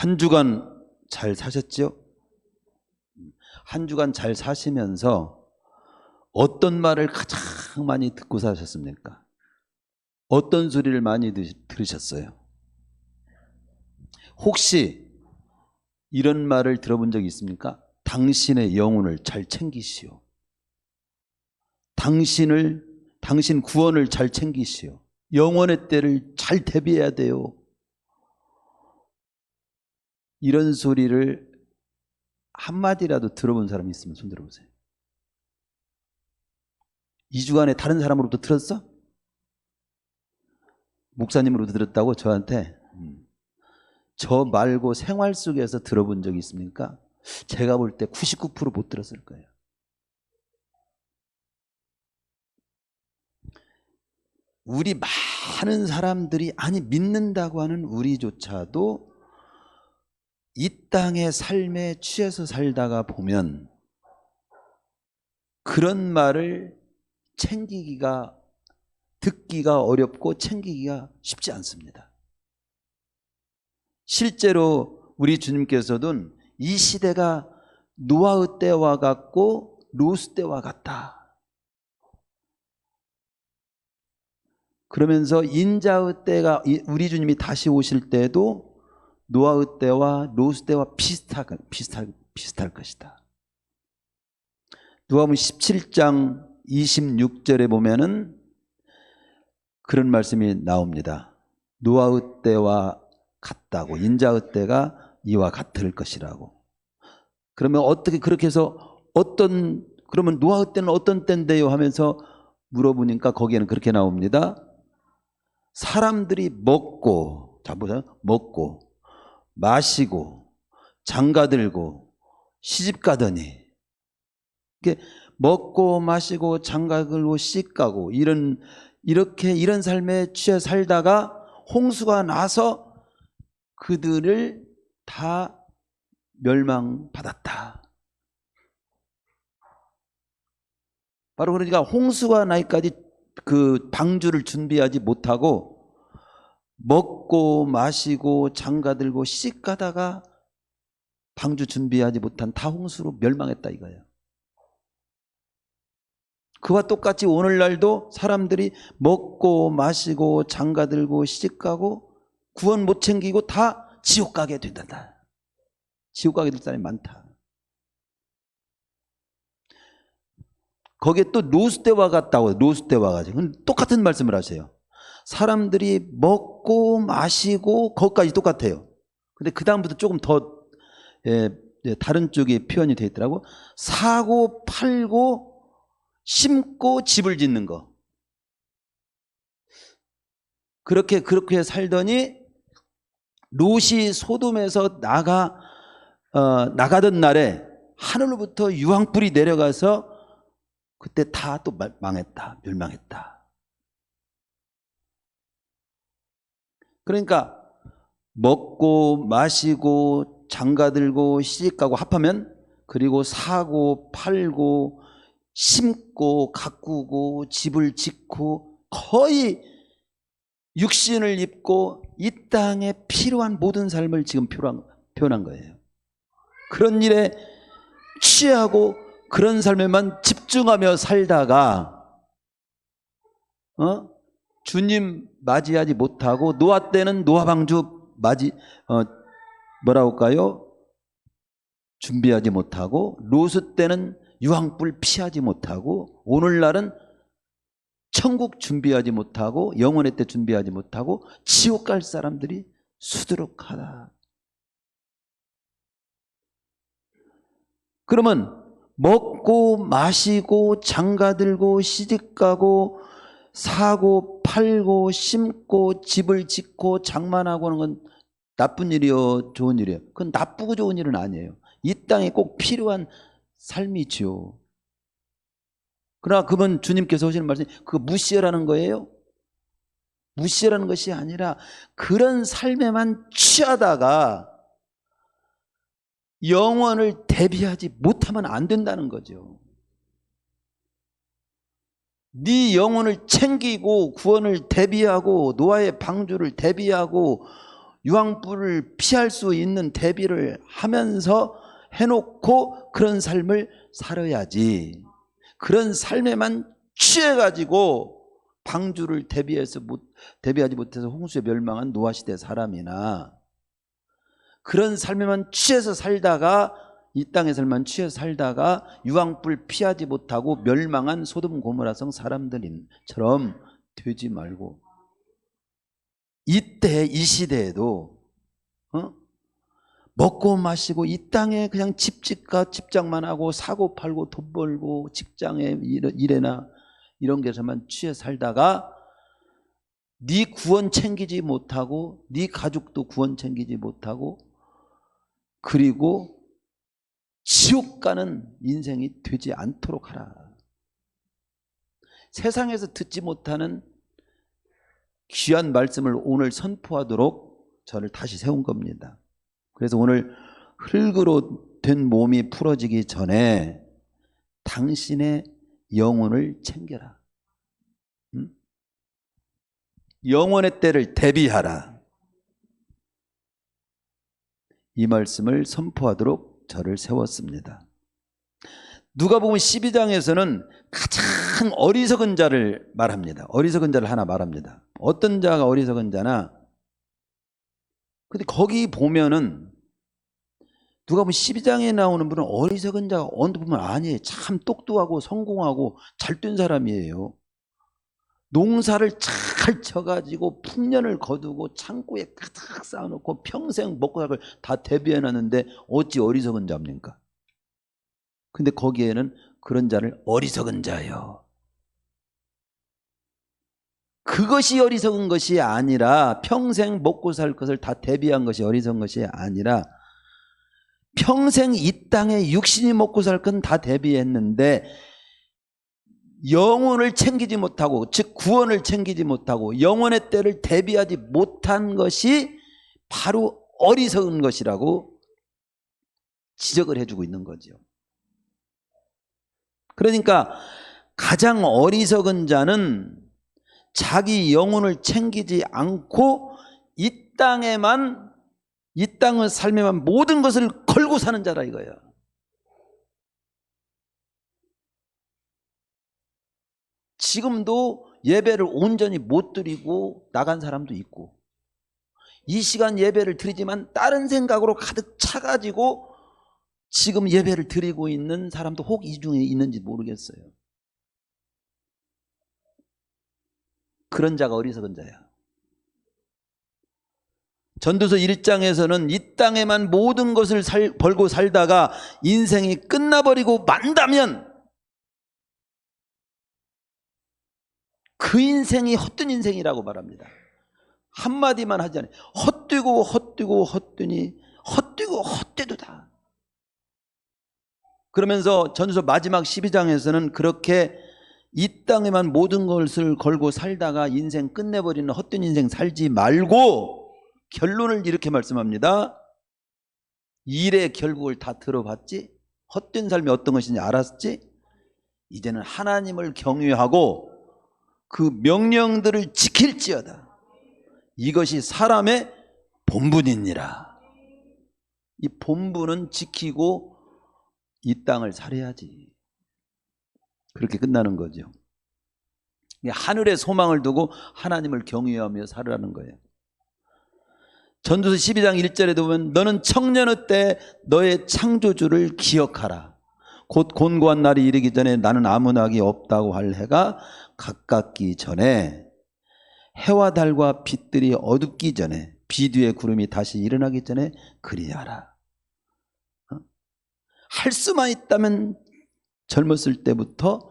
한 주간 잘 사셨죠? 한 주간 잘 사시면서 어떤 말을 가장 많이 듣고 사셨습니까? 어떤 소리를 많이 들으셨어요? 혹시 이런 말을 들어본 적이 있습니까? 당신의 영혼을 잘 챙기시오. 당신 구원을 잘 챙기시오. 영원의 때를 잘 대비해야 돼요. 이런 소리를 한마디라도 들어본 사람이 있으면 손 들어보세요. 2주간에 다른 사람으로부터 들었어? 목사님으로부터 들었다고 저한테? 저 말고 생활 속에서 들어본 적이 있습니까? 제가 볼 때 99% 못 들었을 거예요. 우리 많은 사람들이 아니 믿는다고 하는 우리조차도 이 땅의 삶에 취해서 살다가 보면 그런 말을 듣기가 어렵고 챙기기가 쉽지 않습니다. 실제로 우리 주님께서는 이 시대가 노아의 때와 같고 롯의 때와 같다. 그러면서 인자의 때가 우리 주님이 다시 오실 때도 노아의 때와 롯의 때와 비슷할 것이다. 누가복음 17장 26절에 보면은 그런 말씀이 나옵니다. 노아의 때와 같다고, 인자의 때가 이와 같을 것이라고. 그러면 어떻게 그렇게 해서 그러면 노아의 때는 어떤 때인데요 하면서 물어보니까 거기에는 그렇게 나옵니다. 사람들이 먹고 마시고 장가들고 시집가더니, 먹고 마시고 장가들고 시집가고 이런 삶에 취해 살다가 홍수가 나서 그들을 다 멸망받았다. 바로 그러니까 홍수가 나기까지 그 방주를 준비하지 못하고 먹고 마시고 장가들고 시집가다가 방주 준비하지 못한 다 홍수로 멸망했다 이거예요. 그와 똑같이 오늘날도 사람들이 먹고 마시고 장가들고 시집가고 구원 못 챙기고 다 지옥 가게 된다. 지옥 가게 될 사람이 많다. 거기에 또 롯의 때와 같다고, 롯의 때와 같이 똑같은 말씀을 하세요. 사람들이 먹고 마시고 거기까지 똑같아요. 근데 그 다음부터 조금 더 다른 쪽에 표현이 되어 있더라고. 사고 팔고 심고 집을 짓는 거. 그렇게 살더니 롯이 소돔에서 나가던 날에 하늘로부터 유황불이 내려가서 그때 다 또 망했다, 멸망했다. 그러니까 먹고 마시고 장가들고 시집가고 합하면, 그리고 사고 팔고 심고 가꾸고 집을 짓고 거의 육신을 입고 이 땅에 필요한 모든 삶을 지금 표현한 거예요. 그런 일에 취하고 그런 삶에만 집중하며 살다가 주님 맞이하지 못하고, 노아 때는 노아 방주 준비하지 못하고, 롯의 때는 유황불 피하지 못하고, 오늘날은 천국 준비하지 못하고 영원의 때 준비하지 못하고 지옥 갈 사람들이 수두룩하다. 그러면 먹고 마시고 장가들고 시집가고 사고 팔고 심고 집을 짓고 장만하고 하는 건 나쁜 일이요, 좋은 일이요? 그건 나쁘고 좋은 일은 아니에요. 이 땅에 꼭 필요한 삶이지요. 그러나 그분 주님께서 하시는 말씀이 그거 무시하라는 거예요? 무시하라는 것이 아니라 그런 삶에만 취하다가 영원을 대비하지 못하면 안 된다는 거죠. 네 영혼을 챙기고 구원을 대비하고 노아의 방주를 대비하고 유황불을 피할 수 있는 대비를 하면서 해놓고 그런 삶을 살아야지. 그런 삶에만 취해가지고 방주를 대비하지 못해서 홍수에 멸망한 노아시대 사람이나 그런 삶에만 취해서 살다가 이 땅의 삶만 취해서 살다가 유황불 피하지 못하고 멸망한 소돔 고모라성 사람들처럼 되지 말고 이때 이 시대에도 먹고 마시고 이 땅에 그냥 집장만 하고 사고 팔고 돈 벌고 직장에 일에나 이런 데서만 취해 살다가 네 구원 챙기지 못하고 네 가족도 구원 챙기지 못하고 그리고 지옥 가는 인생이 되지 않도록 하라. 세상에서 듣지 못하는 귀한 말씀을 오늘 선포하도록 저를 다시 세운 겁니다. 그래서 오늘 흙으로 된 몸이 풀어지기 전에 당신의 영혼을 챙겨라. 영혼의 때를 대비하라. 이 말씀을 선포하도록 저를 세웠습니다. 누가복음 12장에서는 가장 어리석은 자를 말합니다. 어리석은 자를 하나 말합니다. 어떤 자가 어리석은 자나, 근데 거기 보면은 누가복음 12장에 나오는 분은 어리석은 자가 어느 분은 아니에요. 참 똑똑하고 성공하고 잘된 사람이에요. 농사를 잘 쳐가지고 풍년을 거두고 창고에 가득 쌓아놓고 평생 먹고 살 걸 다 대비해놨는데 어찌 어리석은 자입니까? 근데 거기에는 그런 자를 어리석은 자예요. 그것이 어리석은 것이 아니라 평생 먹고 살 것을 다 대비한 것이 어리석은 것이 아니라 평생 이 땅에 육신이 먹고 살 건 다 대비했는데 영혼을 챙기지 못하고 즉 구원을 챙기지 못하고 영혼의 때를 대비하지 못한 것이 바로 어리석은 것이라고 지적을 해주고 있는 거죠. 그러니까 가장 어리석은 자는 자기 영혼을 챙기지 않고 이 땅의 삶에만 모든 것을 걸고 사는 자라 이거예요. 지금도 예배를 온전히 못 드리고 나간 사람도 있고 이 시간 예배를 드리지만 다른 생각으로 가득 차가지고 지금 예배를 드리고 있는 사람도 혹 이 중에 있는지 모르겠어요. 그런 자가 어리석은 자야. 전도서 1장에서는 이 땅에만 모든 것을 벌고 살다가 인생이 끝나버리고 만다면 그 인생이 헛된 인생이라고 말합니다. 한마디만 하지 않아요. 헛되고 헛되고 헛되니 헛되고 헛되도다. 그러면서 전도서 마지막 12장에서는 그렇게 이 땅에만 모든 것을 걸고 살다가 인생 끝내버리는 헛된 인생 살지 말고 결론을 이렇게 말씀합니다. 일의 결국을 다 들어봤지? 헛된 삶이 어떤 것인지 알았지? 이제는 하나님을 경외하고 그 명령들을 지킬지어다. 이것이 사람의 본분이니라. 이 본분은 지키고 이 땅을 살아야지. 그렇게 끝나는 거죠. 하늘에 소망을 두고 하나님을 경외하며 살으라는 거예요. 전도서 12장 1절에도 보면 너는 청년의 때 너의 창조주를 기억하라. 곧 곤고한 날이 이르기 전에 나는 아무 낙이 없다고 할 해가 가깝기 전에 해와 달과 빛들이 어둡기 전에 비 뒤에 구름이 다시 일어나기 전에 그리하라. 할 수만 있다면 젊었을 때부터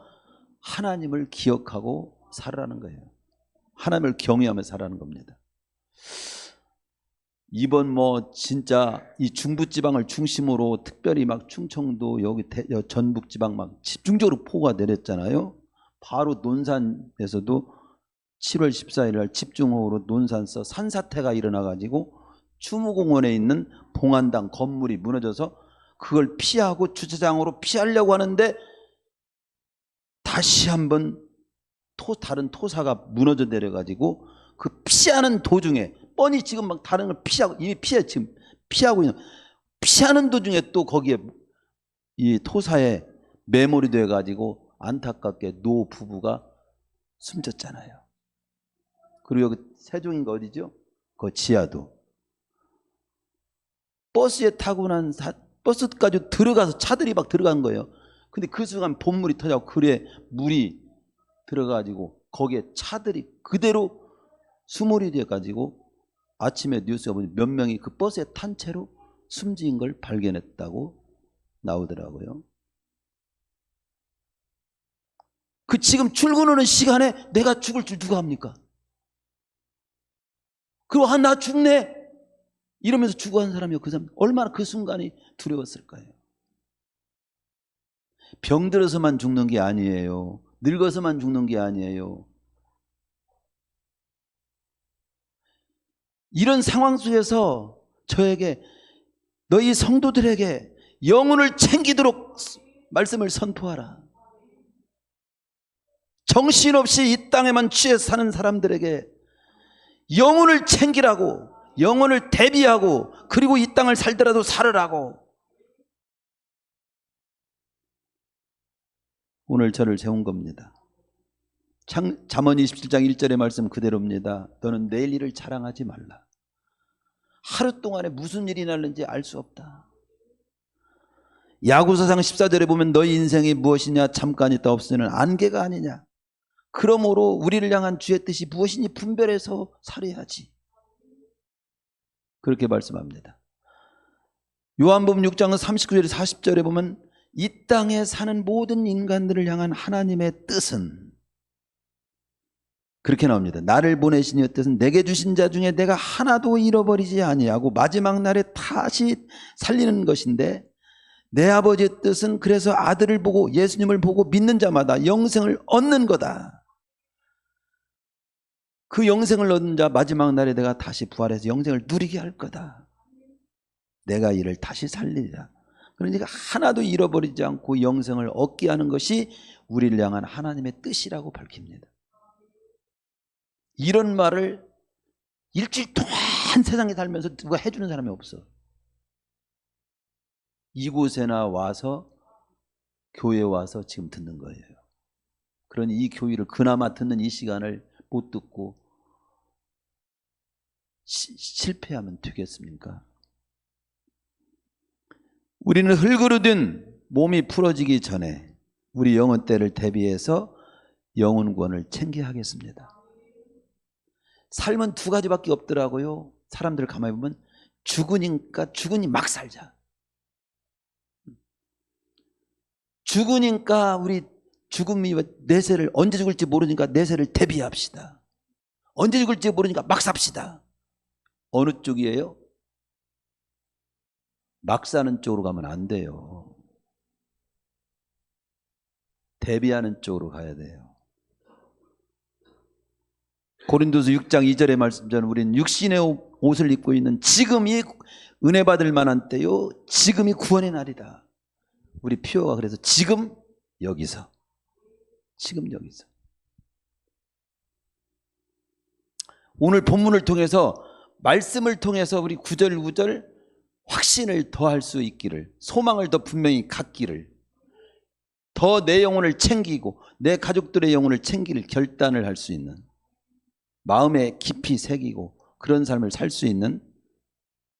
하나님을 기억하고 살아라는 거예요. 하나님을 경외하며 살아라는 겁니다. 이번 진짜 이 중부지방을 중심으로 특별히 막 충청도 여기 전북지방 막 집중적으로 폭우가 내렸잖아요. 바로 논산에서도 7월 14일 날 집중호우로 논산서 산사태가 일어나가지고 추무공원에 있는 봉안당 건물이 무너져서 그걸 피하고 주차장으로 피하려고 하는데 다시 한번 다른 토사가 무너져 내려가지고 그 피하는 도중에 뻔히 지금 막 다른 걸 피하고, 이미 지금 피하고 있는, 피하는 도중에 또 거기에 이 토사에 매몰이 돼가지고 안타깝게 노 부부가 숨졌잖아요. 그리고 여기 세종인가 어디죠? 그 지하도. 버스에 타고 난 버스까지 들어가서 차들이 막 들어간 거예요. 근데 그 순간 본물이 터져서 그래 물이 들어가지고 거기에 차들이 그대로 수몰이 돼가지고 아침에 뉴스에 보니 몇 명이 그 버스에 탄 채로 숨진 걸 발견했다고 나오더라고요. 그 지금 출근하는 시간에 내가 죽을 줄 누가 합니까? 그리고 나 죽네 이러면서 죽어간 사람이요. 그 사람 얼마나 그 순간이 두려웠을까요? 병들어서만 죽는 게 아니에요. 늙어서만 죽는 게 아니에요. 이런 상황 속에서 저에게 너희 성도들에게 영혼을 챙기도록 말씀을 선포하라. 정신없이 이 땅에만 취해 사는 사람들에게 영혼을 챙기라고, 영혼을 대비하고, 그리고 이 땅을 살더라도 살으라고. 오늘 저를 세운 겁니다. 잠언 27장 1절의 말씀 그대로입니다. 너는 내일 일을 자랑하지 말라. 하루 동안에 무슨 일이 날는지 알 수 없다. 야고사상 14절에 보면 너희 인생이 무엇이냐 잠깐 있다 없으면 안개가 아니냐. 그러므로 우리를 향한 주의 뜻이 무엇이니 분별해서 살아야지. 그렇게 말씀합니다. 요한복음 6장 39절에 40절에 보면 이 땅에 사는 모든 인간들을 향한 하나님의 뜻은 그렇게 나옵니다. 나를 보내신 이의 뜻은 내게 주신 자 중에 내가 하나도 잃어버리지 아니하고 마지막 날에 다시 살리는 것인데 내 아버지의 뜻은 그래서 아들을 보고 예수님을 보고 믿는 자마다 영생을 얻는 거다. 그 영생을 얻는 자 마지막 날에 내가 다시 부활해서 영생을 누리게 할 거다. 내가 이를 다시 살리리라. 그러니까 하나도 잃어버리지 않고 영생을 얻게 하는 것이 우리를 향한 하나님의 뜻이라고 밝힙니다. 이런 말을 일주일 동안 세상에 살면서 누가 해주는 사람이 없어. 이곳에나 와서 교회에 와서 지금 듣는 거예요. 그러니 이 교회를 그나마 듣는 이 시간을 못 듣고 실패하면 되겠습니까? 우리는 흙으로 된 몸이 풀어지기 전에 우리 영혼 때를 대비해서 영혼 구원을 챙겨야 하겠습니다. 삶은 두 가지밖에 없더라고요. 사람들 가만히 보면 죽으니 막 살자. 죽으니까 우리 죽음이 내세를 언제 죽을지 모르니까 내세를 대비합시다. 언제 죽을지 모르니까 막 삽시다. 어느 쪽이에요? 막 사는 쪽으로 가면 안 돼요. 대비하는 쪽으로 가야 돼요. 고린도서 6장 2절의 말씀처럼 우리는 육신의 옷을 입고 있는 지금이 은혜 받을 만한 때요. 지금이 구원의 날이다. 우리 피오가 그래서 지금 여기서 오늘 본문을 통해서 말씀을 통해서 우리 구절구절 확신을 더할 수 있기를, 소망을 더 분명히 갖기를, 더 내 영혼을 챙기고 내 가족들의 영혼을 챙길 결단을 할 수 있는, 마음에 깊이 새기고 그런 삶을 살 수 있는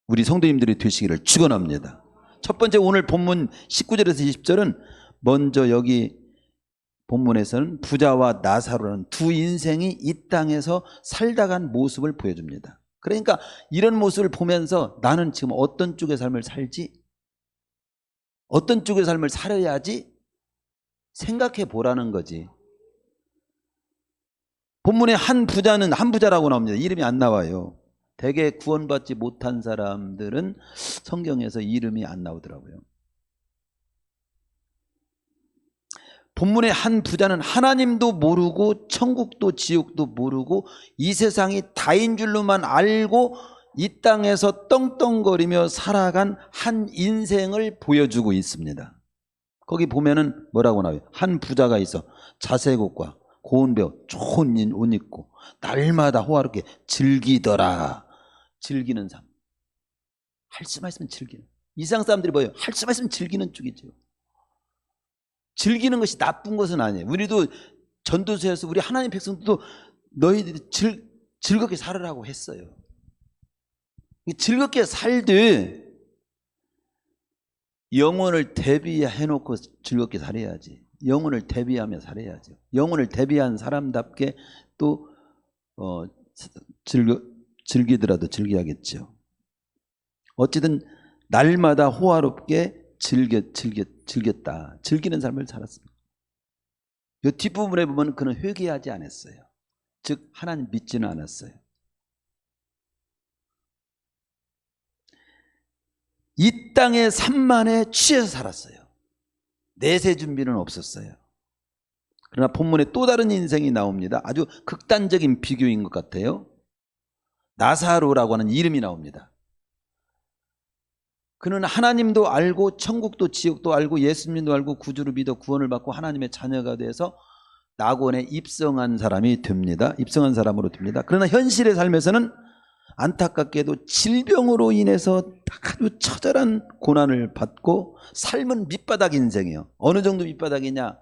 우리 성도님들이 되시기를 축원합니다. 첫 번째 오늘 본문 19절에서 20절은 먼저 여기 본문에서는 부자와 나사로라는 두 인생이 이 땅에서 살다 간 모습을 보여줍니다. 그러니까 이런 모습을 보면서 나는 지금 어떤 쪽의 삶을 살지? 어떤 쪽의 삶을 살아야지? 생각해 보라는 거지. 본문에 한 부자라고 나옵니다. 이름이 안 나와요. 대개 구원받지 못한 사람들은 성경에서 이름이 안 나오더라고요. 본문의 한 부자는 하나님도 모르고 천국도 지옥도 모르고 이 세상이 다인 줄로만 알고 이 땅에서 떵떵거리며 살아간 한 인생을 보여주고 있습니다. 거기 보면은 뭐라고 나와요? 한 부자가 있어 자색 옷과 고운 배옷 좋은 옷 입고 날마다 호화롭게 즐기더라. 즐기는 삶. 할 수만 있으면 즐기는. 이상 사람들이 뭐예요? 할 수만 있으면 즐기는 쪽이죠. 즐기는 것이 나쁜 것은 아니에요. 우리도 전도서에서 우리 하나님 백성들도 너희들이 즐겁게 살으라고 했어요. 즐겁게 살되 영혼을 대비해놓고 즐겁게 살아야지. 영혼을 대비하며 살아야죠. 영혼을 대비한 사람답게 또 즐기더라도 즐겨야겠죠. 어쨌든 날마다 호화롭게 즐겼다. 즐기는 삶을 살았습니다. 이 뒷부분에 보면 그는 회개하지 않았어요. 즉 하나님 믿지는 않았어요. 이 땅의 산만에 취해서 살았어요. 내세 준비는 없었어요. 그러나 본문에 또 다른 인생이 나옵니다. 아주 극단적인 비교인 것 같아요. 나사로라고 하는 이름이 나옵니다. 그는 하나님도 알고 천국도 지옥도 알고 예수님도 알고 구주를 믿어 구원을 받고 하나님의 자녀가 돼서 낙원에 입성한 사람이 됩니다. 입성한 사람으로 됩니다. 그러나 현실의 삶에서는 안타깝게도 질병으로 인해서 아주 처절한 고난을 받고 삶은 밑바닥 인생이에요. 어느 정도 밑바닥이냐?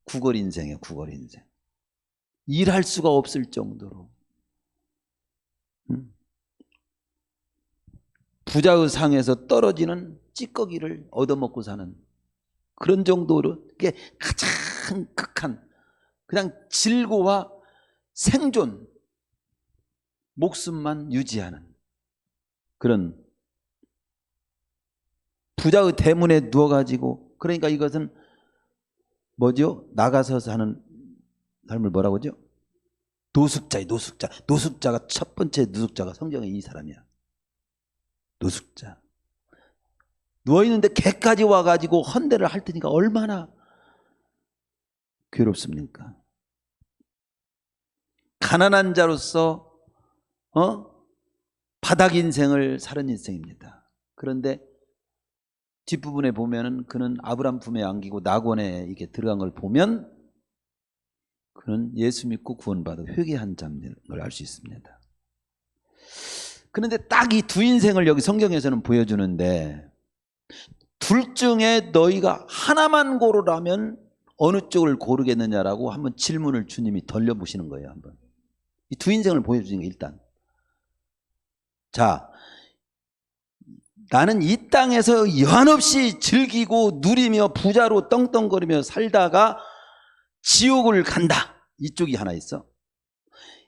구걸 인생이에요. 구걸 인생. 일할 수가 없을 정도로. 부자의 상에서 떨어지는 찌꺼기를 얻어먹고 사는 그런 정도로 그게 가장 극한 그냥 질고와 생존 목숨만 유지하는 그런 부자의 대문에 누워가지고 그러니까 이것은 뭐죠? 나가서 사는 삶을 뭐라고 하죠? 노숙자예요. 노숙자. 노숙자가 첫 번째 노숙자가 성경에 이 사람이야. 노숙자. 누워있는데 개까지 와가지고 헌대를 할 테니까 얼마나 괴롭습니까? 가난한 자로서 바닥 인생을 사는 인생입니다. 그런데 뒷부분에 보면은 그는 아브람 품에 안기고 낙원에 이렇게 들어간 걸 보면 그는 예수 믿고 구원받아 회개한 자인 걸 알 수 있습니다. 그런데 딱 이 두 인생을 여기 성경에서는 보여주는데 둘 중에 너희가 하나만 고르라면 어느 쪽을 고르겠느냐라고 한번 질문을 주님이 던져보시는 거예요. 한번 이 두 인생을 보여주는 게 일단 자 나는 이 땅에서 여한없이 즐기고 누리며 부자로 떵떵거리며 살다가 지옥을 간다. 이쪽이 하나 있어.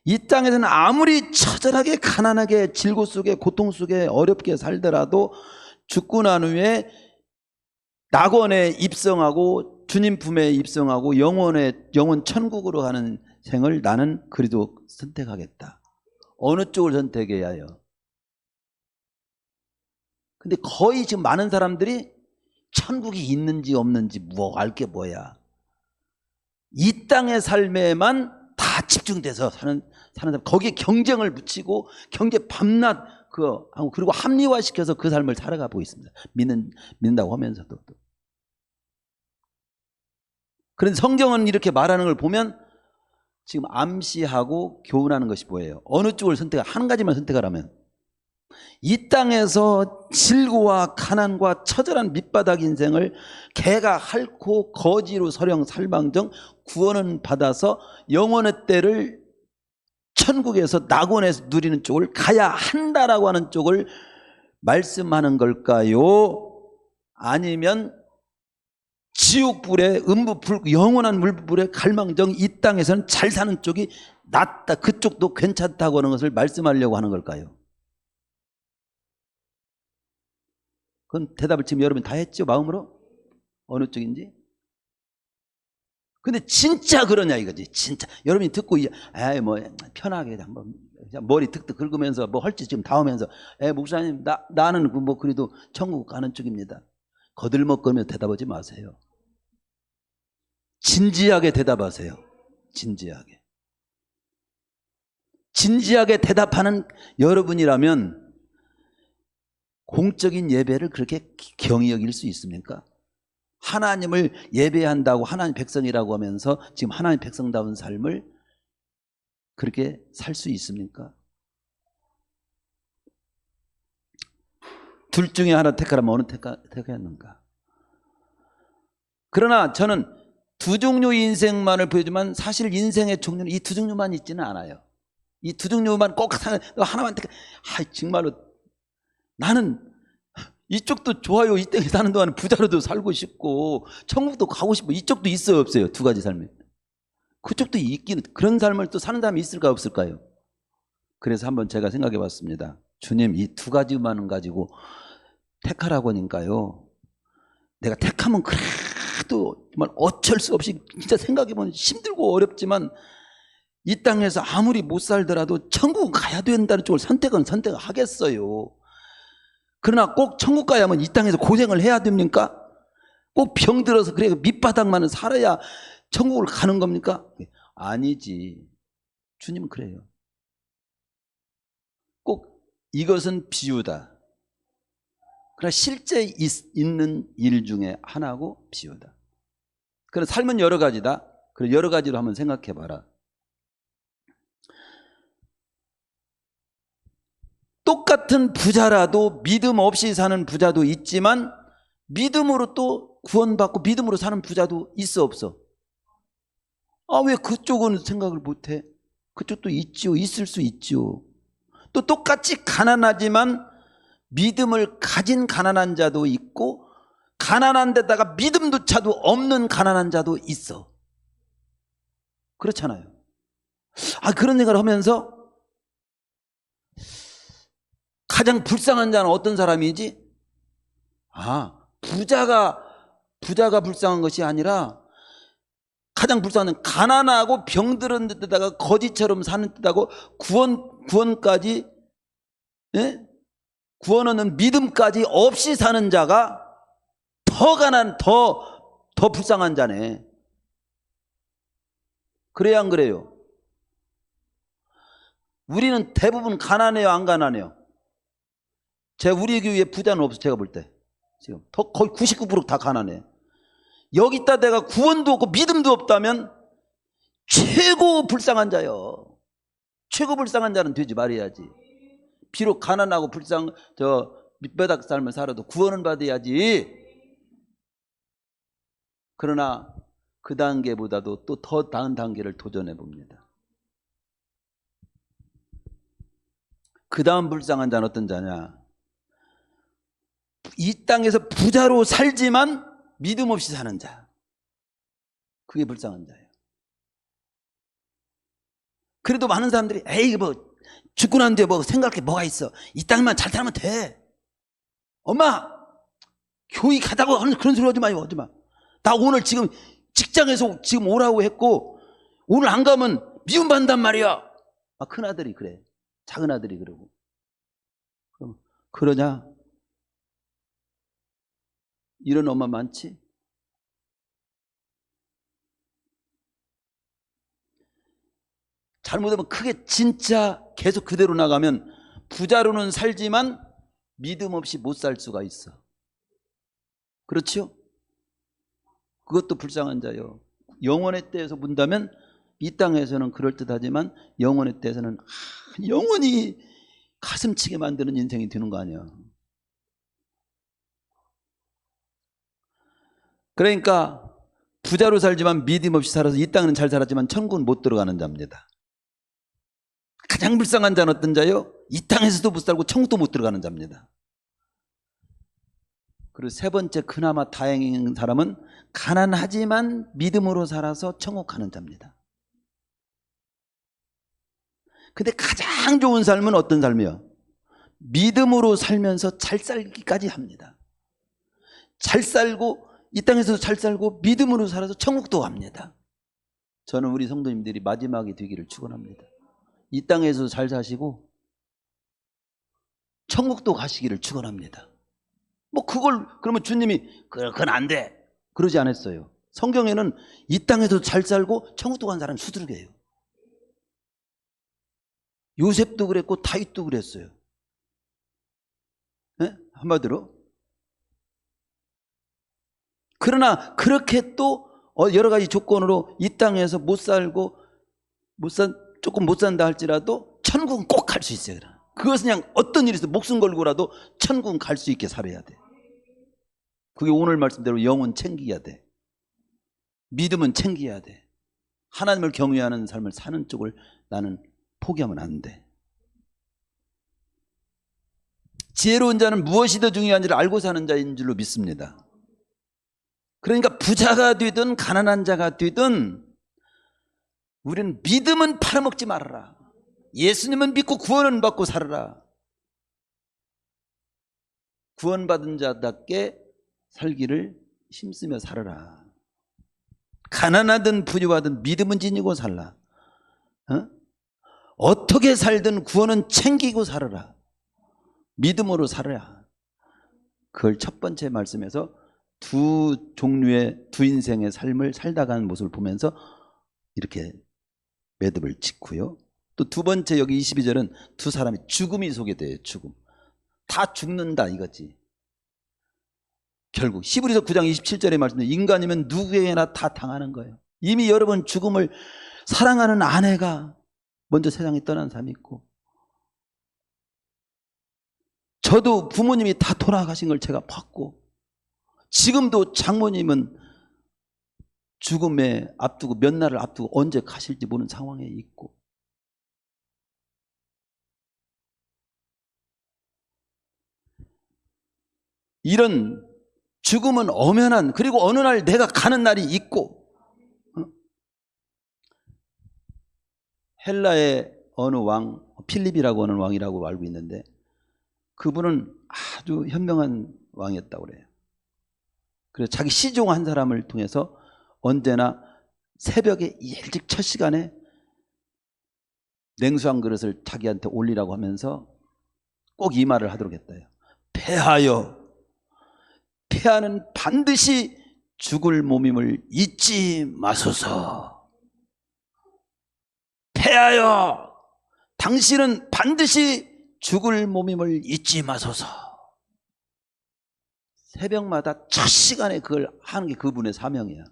이 땅에서는 아무리 처절하게 가난하게 질고 속에 고통 속에 어렵게 살더라도 죽고 난 후에 낙원에 입성하고 주님 품에 입성하고 영원 천국으로 가는 생을 나는 그래도 선택하겠다. 어느 쪽을 선택해야 해요? 근데 거의 지금 많은 사람들이 천국이 있는지 없는지 뭐 알 게 뭐야. 이 땅의 삶에만 다 집중돼서 사는 사람 거기에 경쟁을 붙이고 경제 밤낮 그리고 합리화시켜서 그 삶을 살아가고 있습니다. 믿는다고 하면서도. 그런데 성경은 이렇게 말하는 걸 보면 지금 암시하고 교훈하는 것이 뭐예요? 어느 쪽을 한 가지만 선택하라면 이 땅에서 질고와 가난과 처절한 밑바닥 인생을 개가 핥고 거지로 서령 살방정 구원은 받아서 영원의 때를 천국에서 낙원에서 누리는 쪽을 가야 한다라고 하는 쪽을 말씀하는 걸까요? 아니면 지옥불에 음부불 영원한 물불에 갈망정 이 땅에서는 잘 사는 쪽이 낫다 그쪽도 괜찮다고 하는 것을 말씀하려고 하는 걸까요? 그건 대답을 지금 여러분 다 했죠? 마음으로? 어느 쪽인지? 근데 진짜 그러냐 이거지. 진짜 여러분이 듣고 뭐 편하게 한번 머리 득득 긁으면서 뭐 할지 지금 다 오면서 목사님 나는 뭐 그래도 천국 가는 쪽입니다. 거들먹거리며 대답하지 마세요. 진지하게 대답하세요. 진지하게 대답하는 여러분이라면 공적인 예배를 그렇게 경히 여길 수 있습니까? 하나님을 예배한다고 하나님 백성이라고 하면서 지금 하나님 백성다운 삶을 그렇게 살 수 있습니까? 둘 중에 하나 택하라면 어느 택하였는가? 그러나 저는 두 종류의 인생만을 보여주면 사실 인생의 종류는 이 두 종류만 있지는 않아요. 이 두 종류만 꼭 하나만 택해. 정말로 나는 이쪽도 좋아요. 이 땅에 사는 동안 부자로도 살고 싶고 천국도 가고 싶고 이쪽도 있어요 없어요? 두 가지 삶이. 그쪽도 있긴 그런 삶을 또 사는 사람이 있을까 없을까요? 그래서 한번 제가 생각해 봤습니다. 주님 이 두 가지만 가지고 택하라고 하니까요. 내가 택하면 그래도 정말 어쩔 수 없이 진짜 생각해보면 힘들고 어렵지만 이 땅에서 아무리 못 살더라도 천국은 가야 된다는 쪽을 선택을 하겠어요. 그러나 꼭 천국 가야 하면 이 땅에서 고생을 해야 됩니까? 꼭 병들어서 그래 밑바닥만은 살아야 천국을 가는 겁니까? 아니지. 주님은 그래요. 꼭 이것은 비유다. 그러나 실제 있는 일 중에 하나고 비유다. 그래서 삶은 여러 가지다. 그래서 여러 가지로 한번 생각해 봐라. 똑같은 부자라도 믿음 없이 사는 부자도 있지만 믿음으로 또 구원받고 믿음으로 사는 부자도 있어 없어? 왜 그쪽은 생각을 못해? 그쪽도 있지요. 있을 수 있지요. 또 똑같이 가난하지만 믿음을 가진 가난한 자도 있고 가난한 데다가 믿음조차도 없는 가난한 자도 있어. 그렇잖아요. 그런 생각을 하면서 가장 불쌍한 자는 어떤 사람이지? 부자가 불쌍한 것이 아니라 가장 불쌍한 가난하고 병들은 데다가 거지처럼 사는 데다가 구원까지 구원 얻는 믿음까지 없이 사는 자가 더 불쌍한 자네. 그래야 안 그래요? 우리는 대부분 가난해요, 안 가난해요? 우리 교회에 부자는 없어. 제가 볼 때 지금 거의 99%다 가난해. 여기다 내가 구원도 없고 믿음도 없다면 최고 불쌍한 자요. 최고 불쌍한 자는 되지 말아야지. 비록 가난하고 밑바닥 삶을 살아도 구원은 받아야지. 그러나 그 단계보다도 또 더 다른 단계를 도전해 봅니다. 그 다음 불쌍한 자는 어떤 자냐? 이 땅에서 부자로 살지만 믿음 없이 사는 자. 그게 불쌍한 자예요. 그래도 많은 사람들이 죽고 난 뒤에 생각할 게 뭐가 있어. 이 땅만 잘 살면 돼. 엄마 교회 가자고 하는 그런 소리 하지 마요. 나 오늘 지금 직장에서 지금 오라고 했고 오늘 안 가면 미움받는단 말이야. 큰아들이 그래. 작은아들이 그러고. 그러냐? 이런 엄마 많지? 잘못하면 크게 진짜 계속 그대로 나가면 부자로는 살지만 믿음 없이 못 살 수가 있어. 그렇죠? 그것도 불쌍한 자요. 영원의 때에서 본다면 이 땅에서는 그럴듯하지만 영원의 때에서는 영원히 가슴치게 만드는 인생이 되는 거 아니야. 그러니까 부자로 살지만 믿음 없이 살아서 이 땅은 잘 살았지만 천국은 못 들어가는 자입니다. 가장 불쌍한 자는 어떤 자요? 이 땅에서도 못 살고 천국도 못 들어가는 자입니다. 그리고 세 번째 그나마 다행인 사람은 가난하지만 믿음으로 살아서 천국 가는 자입니다. 근데 가장 좋은 삶은 어떤 삶이요? 믿음으로 살면서 잘 살기까지 합니다. 잘 살고 이 땅에서도 잘 살고 믿음으로 살아서 천국도 갑니다. 저는 우리 성도님들이 마지막이 되기를 축원합니다. 이 땅에서도 잘 사시고 천국도 가시기를 축원합니다. 그러면 주님이 그건 안 돼 그러지 않았어요. 성경에는 이 땅에도 잘 살고 천국도 간 사람이 수두룩해요. 요셉도 그랬고 다윗도 그랬어요. 네? 한마디로. 그러나 그렇게 또 여러 가지 조건으로 이 땅에서 못 살고 조금 못 산다 할지라도 천국은 꼭 갈 수 있어요. 그것은 그냥 어떤 일이 있어도 목숨 걸고라도 천국은 갈 수 있게 살아야 돼. 그게 오늘 말씀대로 영혼 챙겨야 돼. 믿음은 챙겨야 돼. 하나님을 경외하는 삶을 사는 쪽을 나는 포기하면 안 돼. 지혜로운 자는 무엇이 더 중요한지를 알고 사는 자인 줄로 믿습니다. 그러니까 부자가 되든 가난한 자가 되든 우리는 믿음은 팔아먹지 말아라. 예수님은 믿고 구원은 받고 살아라. 구원받은 자답게 살기를 힘쓰며 살아라. 가난하든 부유하든 믿음은 지니고 살라. 어떻게 살든 구원은 챙기고 살아라. 믿음으로 살아야. 그걸 첫 번째 말씀에서 두 종류의 두 인생의 삶을 살다가는 모습을 보면서 이렇게 매듭을 짓고요. 또 두 번째 여기 22절은 두 사람이 죽음이 소개돼요. 죽음. 다 죽는다 이거지. 결국 히브리서 9장 27절의 말씀에 인간이면 누구에게나 다 당하는 거예요. 이미 여러 번 죽음을 사랑하는 아내가 먼저 세상에 떠난 사람이 있고, 저도 부모님이 다 돌아가신 걸 제가 봤고, 지금도 장모님은 죽음에 앞두고 몇 날을 앞두고 언제 가실지 모르는 상황에 있고, 이런 죽음은 엄연한, 그리고 어느 날 내가 가는 날이 있고, 헬라의 어느 왕, 필립이라고 하는 왕이라고 알고 있는데 그분은 아주 현명한 왕이었다고 그래요. 그래서 자기 시종 한 사람을 통해서 언제나 새벽에 일찍 첫 시간에 냉수 한 그릇을 자기한테 올리라고 하면서 꼭 이 말을 하도록 했대요. 폐하여, 폐하는 반드시 죽을 몸임을 잊지 마소서. 폐하여, 당신은 반드시 죽을 몸임을 잊지 마소서. 새벽마다 첫 시간에 그걸 하는 게 그분의 사명이야.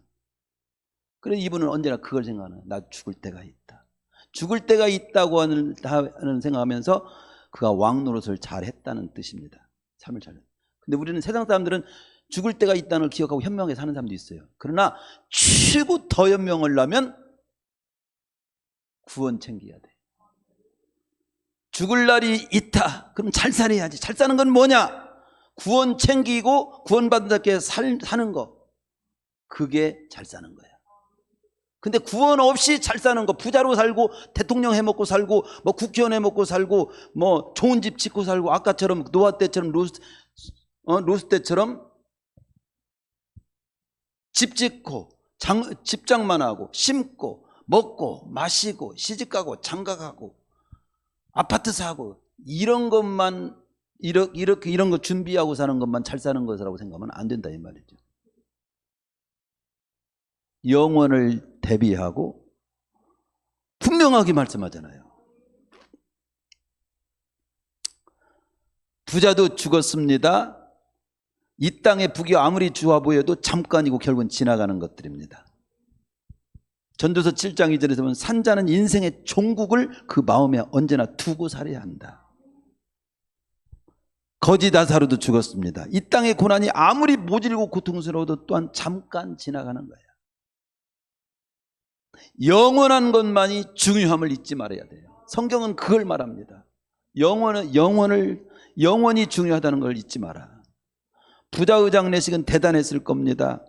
그래서 이분은 언제나 그걸 생각하는, 나 죽을 때가 있다. 죽을 때가 있다고 하는 생각하면서 그가 왕 노릇을 잘 했다는 뜻입니다. 삶을 잘 했다. 근데 우리는 세상 사람들은 죽을 때가 있다는 걸 기억하고 현명하게 사는 사람도 있어요. 그러나 최고 더 현명하려면 구원 챙겨야 돼. 죽을 날이 있다. 그럼 잘 살아야지. 잘 사는 건 뭐냐? 구원 챙기고 구원받은 자께 사는 거. 그게 잘 사는 거야. 근데 구원 없이 잘 사는 거, 부자로 살고 대통령 해먹고 살고 뭐 국회의원 해먹고 살고 뭐 좋은 집 짓고 살고, 아까처럼 노아 때처럼 로스 때처럼 집 짓고 집장만 하고 심고 먹고 마시고 시집가고 장가가고 아파트 사고 이런 것만 이런 거 준비하고 사는 것만 잘 사는 것이라고 생각하면 안 된다 이 말이죠. 영원을 대비하고 분명하게 말씀하잖아요. 부자도 죽었습니다. 이 땅의 북이 아무리 좋아 보여도 잠깐이고 결국은 지나가는 것들입니다. 전도서 7장 2절에서 보면 산자는 인생의 종국을 그 마음에 언제나 두고 살아야 한다. 거지 나사로도 죽었습니다. 이 땅의 고난이 아무리 모질고 고통스러워도 또한 잠깐 지나가는 거예요. 영원한 것만이 중요함을 잊지 말아야 돼요. 성경은 그걸 말합니다. 영원이 중요하다는 걸 잊지 마라. 부자의 장례식은 대단했을 겁니다.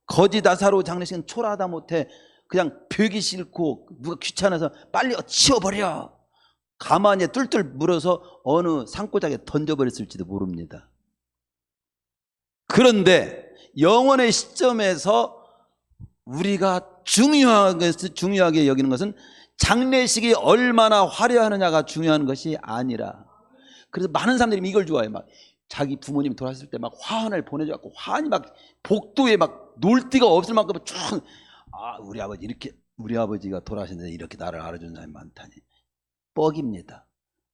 거지 나사로 장례식은 초라하다 못해 그냥 벽이 싫고 누가 귀찮아서 빨리 치워버려. 가만히 뚫뚫 물어서 어느 산고장에 던져버렸을지도 모릅니다. 그런데 영원의 시점에서 우리가 중요하게 여기는 것은 장례식이 얼마나 화려하느냐가 중요한 것이 아니라, 그래서 많은 사람들이 이걸 좋아해요. 막 자기 부모님이 돌아가셨을 때 막 화환을 보내줘갖고 화환이 막 복도에 막 놀 데가 없을 만큼 쭉, 우리 아버지가 돌아가셨는데 이렇게 나를 알아주는 사람이 많다니. 뻑입니다.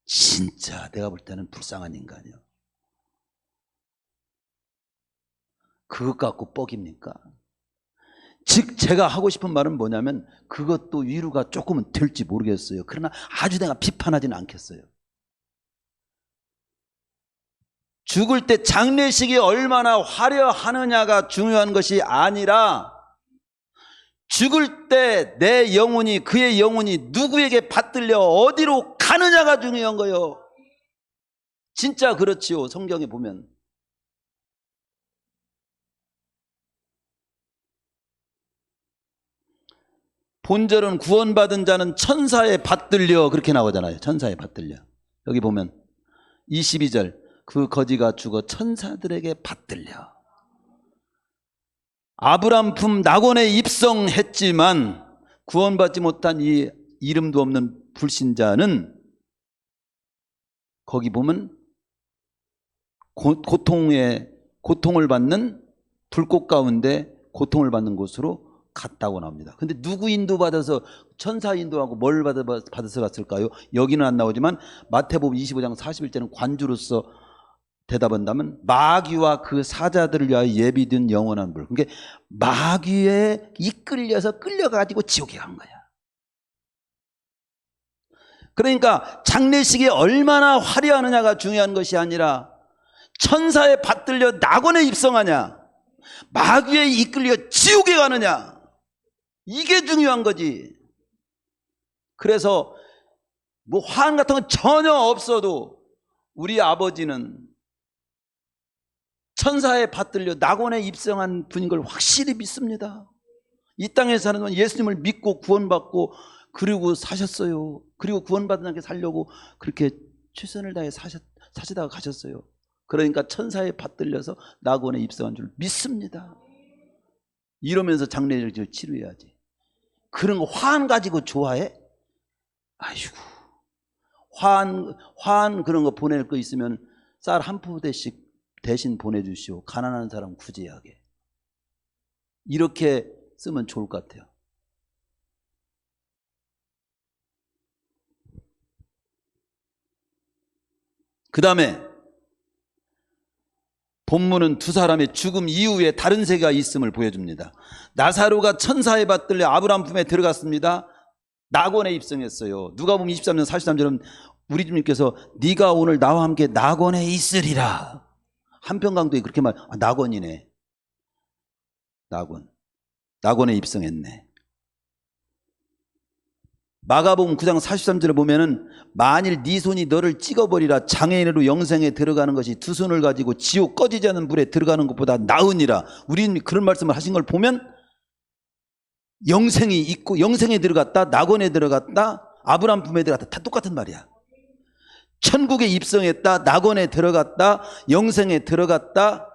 진짜 내가 볼 때는 불쌍한 인간이요. 그것 갖고 뻑입니까? 즉 제가 하고 싶은 말은 뭐냐면 그것도 위로가 조금은 될지 모르겠어요. 그러나 아주 내가 비판하지는 않겠어요. 죽을 때 장례식이 얼마나 화려하느냐가 중요한 것이 아니라 죽을 때 내 영혼이, 그의 영혼이 누구에게 받들려 어디로 가느냐가 중요한 거예요. 진짜 그렇지요. 성경에 보면. 본절은 구원받은 자는 천사에 받들려, 그렇게 나오잖아요. 천사에 받들려. 여기 보면 22절, 그 거지가 죽어 천사들에게 받들려. 아브람 품 낙원에 입성했지만 구원받지 못한 이 이름도 없는 불신자는 거기 보면 고통을 받는 불꽃 가운데 고통을 받는 곳으로 갔다고 나옵니다. 근데 누구 인도받아서, 천사 인도하고 뭘 받아서 갔을까요? 여기는 안 나오지만 마태복음 25장 41절은 관주로서 대답한다면 마귀와 그 사자들을 위하여 예비된 영원한 불. 그러니까 마귀에 이끌려서 끌려가지고 지옥에 간 거야. 그러니까 장례식이 얼마나 화려하느냐가 중요한 것이 아니라 천사에 받들려 낙원에 입성하냐, 마귀에 이끌려 지옥에 가느냐, 이게 중요한 거지. 그래서 뭐 화환 같은 건 전혀 없어도 우리 아버지는 천사에 받들려 낙원에 입성한 분인 걸 확실히 믿습니다. 이 땅에 사는 건 예수님을 믿고 구원받고 그리고 사셨어요. 그리고 구원받은 자께 살려고 그렇게 최선을 다해 사시다가 가셨어요. 그러니까 천사에 받들려서 낙원에 입성한 줄 믿습니다. 이러면서 장례를 치료해야지. 그런 거 화환 가지고 좋아해? 아이고, 화환 그런 거 보낼 거 있으면 쌀 한 푸대씩 대신 보내주시오. 가난한 사람 구제하게. 이렇게 쓰면 좋을 것 같아요. 그 다음에 본문은 두 사람의 죽음 이후에 다른 세계가 있음을 보여줍니다. 나사로가 천사에 받들려 아브라함 품에 들어갔습니다. 낙원에 입성했어요. 누가복음 23년 43절은 우리 주님께서 네가 오늘 나와 함께 낙원에 있으리라. 한평강도에 그렇게 낙원이네. 낙원에 입성했네. 마가복음 9장 43절을 보면은 만일 네 손이 너를 찍어버리라 장애인으로 영생에 들어가는 것이 두 손을 가지고 지옥 꺼지지 않는 불에 들어가는 것보다 나으니라. 우리는 그런 말씀을 하신 걸 보면 영생이 있고, 영생에 들어갔다, 낙원에 들어갔다, 아브라함 품에 들어갔다, 다 똑같은 말이야. 천국에 입성했다, 낙원에 들어갔다, 영생에 들어갔다.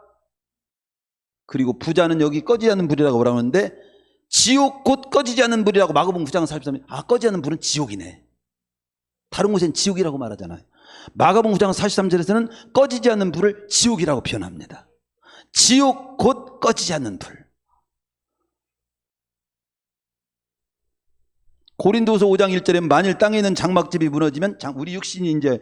그리고 부자는 여기 꺼지지 않는 불이라고 말하는데 지옥 곧 꺼지지 않는 불이라고 마가복음 9장 43절. 꺼지지 않는 불은 지옥이네. 다른 곳엔 지옥이라고 말하잖아요. 마가복음 9장 43절에서는 꺼지지 않는 불을 지옥이라고 표현합니다. 지옥 곧 꺼지지 않는 불. 고린도서 5장 1절에 만일 땅에 있는 장막집이 무너지면 우리 육신이 이제